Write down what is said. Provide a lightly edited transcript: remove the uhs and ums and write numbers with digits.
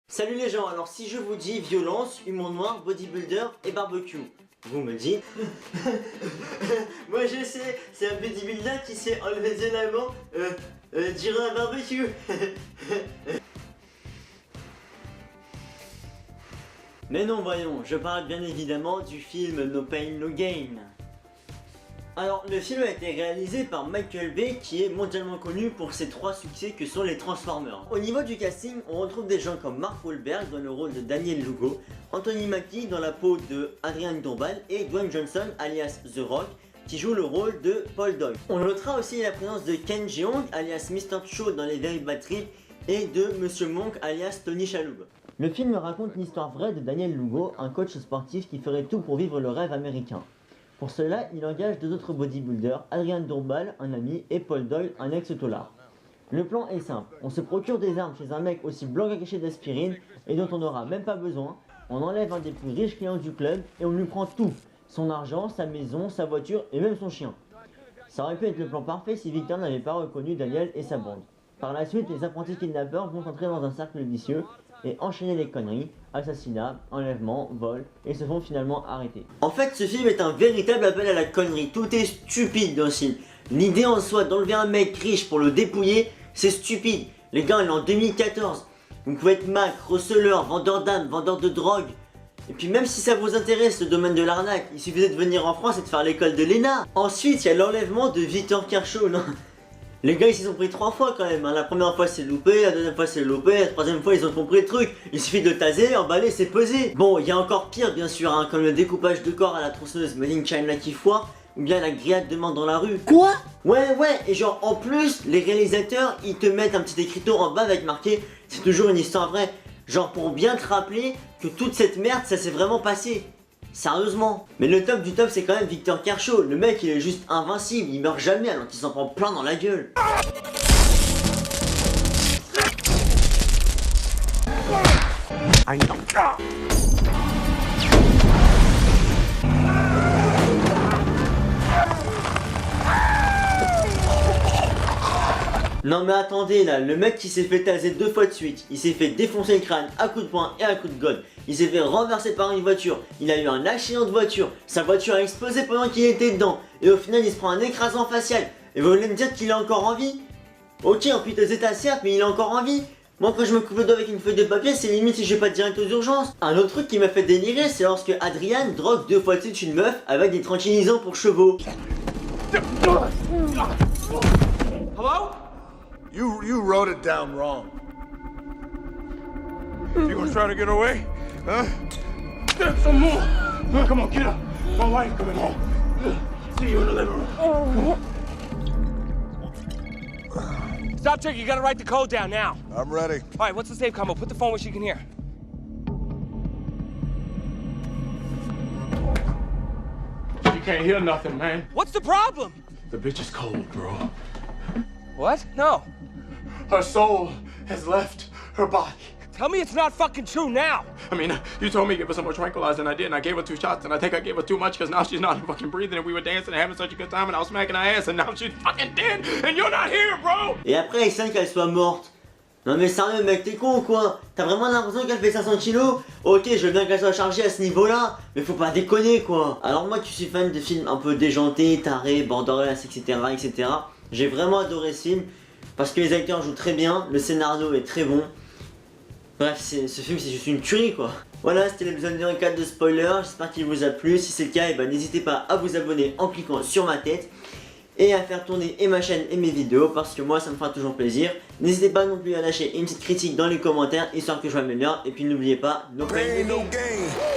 Salut les gens, alors si je vous dis violence, humour noir, bodybuilder et barbecue, vous me dites moi je sais, c'est un bodybuilder qui s'est enlevé violemment durant un barbecue. Mais non voyons, je parle bien évidemment du film No Pain No Gain. Alors le film a été réalisé par Michael Bay qui est mondialement connu pour ses 3 succès que sont les Transformers. Au niveau du casting, on retrouve des gens comme Mark Wahlberg dans le rôle de Daniel Lugo, Anthony Mackie dans la peau de Adrian Dorbal et Dwayne Johnson alias The Rock qui joue le rôle de Paul Doyle. On notera aussi la présence de Ken Jeong alias Mr. Cho dans les Very Bad Trip et de Monsieur Monk alias Tony Shalhoub. Le film raconte l'histoire vraie de Daniel Lugo, un coach sportif qui ferait tout pour vivre le rêve américain. Pour cela, il engage 2 autres bodybuilders, Adrian Dorbal, un ami, et Paul Doyle, un ex-tolard. Le plan est simple, on se procure des armes chez un mec aussi blanc qu'un cachet d'aspirine et dont on n'aura même pas besoin, on enlève un des plus riches clients du club et on lui prend tout, son argent, sa maison, sa voiture et même son chien. Ça aurait pu être le plan parfait si Victor n'avait pas reconnu Daniel et sa bande. Par la suite, les apprentis kidnappeurs vont entrer dans un cercle vicieux et enchaîner les conneries, assassinats, enlèvements, vols, et se font finalement arrêter. En fait, ce film est un véritable appel à la connerie, tout est stupide dans ce film. L'idée en soi d'enlever un mec riche pour le dépouiller, c'est stupide. Les gars, on est en 2014, vous pouvez être Mac, receleur, vendeur d'âmes, vendeur de drogue. Et puis même si ça vous intéresse le domaine de l'arnaque, il suffisait de venir en France et de faire l'école de l'ENA. Ensuite, il y a l'enlèvement de Victor Kershaw, non. Les gars ils s'y sont pris 3 fois quand même, hein. La première fois c'est loupé, la deuxième fois c'est loupé, la troisième fois ils ont compris le truc. Il suffit de le taser, emballer, c'est pesé. Bon, il y a encore pire bien sûr, hein, comme le découpage de corps à la tronçonneuse Made in China qui foire, ou bien la grillade de main dans la rue. Quoi? Ouais, et genre en plus, les réalisateurs ils te mettent un petit écriteau en bas avec marqué « C'est toujours une histoire vraie ». Genre pour bien te rappeler que toute cette merde ça s'est vraiment passé. Sérieusement. Mais le top du top c'est quand même Victor Kershaw. Le mec il est juste invincible, il meurt jamais alors qu'il s'en prend plein dans la gueule. Non mais attendez là, le mec qui s'est fait taser 2 fois de suite, il s'est fait défoncer le crâne à coups de poing et à coups de gomme, il s'est fait renverser par une voiture, il a eu un accident de voiture, sa voiture a explosé pendant qu'il était dedans, et au final il se prend un écrasement facial, et vous voulez me dire qu'il est encore en vie? Ok, en putain d'état certes, mais il est encore en vie. Moi quand je me coupe le doigt avec une feuille de papier, c'est limite si je vais pas direct aux urgences. Un autre truc qui m'a fait délirer, c'est lorsque Adrian drogue 2 fois de suite une meuf avec des tranquillisants pour chevaux. Hello? You wrote it down wrong. You gonna try to get away? Huh? Some more! Come on, get up! My wife's coming home. See you in the living room. Stop trick, you gotta write the code down now. I'm ready. Alright, what's the safe combo? Put the phone where she can hear. She can't hear nothing, man. What's the problem? The bitch is cold, bro. What? No. Her soul has left her body. Tell me it's not fucking true now. I mean, you told me to give her some more tranquilizer and I did, and I gave her 2 shots, and I think I gave her too much because now she's not fucking breathing, and we were dancing and having such a good time, and I was smacking her ass, and now she's fucking dead, and you're not here, bro. Et après il sent qu'elle soit morte. Non mais sérieux mec, t'es con ou quoi? T'as vraiment l'impression qu'elle fait 500 kilos? Ok, je veux bien qu'elle soit chargée à ce niveau-là, mais faut pas déconner quoi. Alors moi qui suis fan de films un peu déjantés, tarés, borderless, etc. J'ai vraiment adoré ce film, parce que les acteurs jouent très bien, le scénario est très bon. Bref, ce film c'est juste une tuerie quoi. Voilà, c'était l'épisode numéro 4 de Spoiler, j'espère qu'il vous a plu. Si c'est le cas, n'hésitez pas à vous abonner en cliquant sur ma tête et à faire tourner et ma chaîne et mes vidéos parce que moi ça me fera toujours plaisir. N'hésitez pas non plus à lâcher une petite critique dans les commentaires histoire que je m'améliore, et puis n'oubliez pas, no pain, no gain.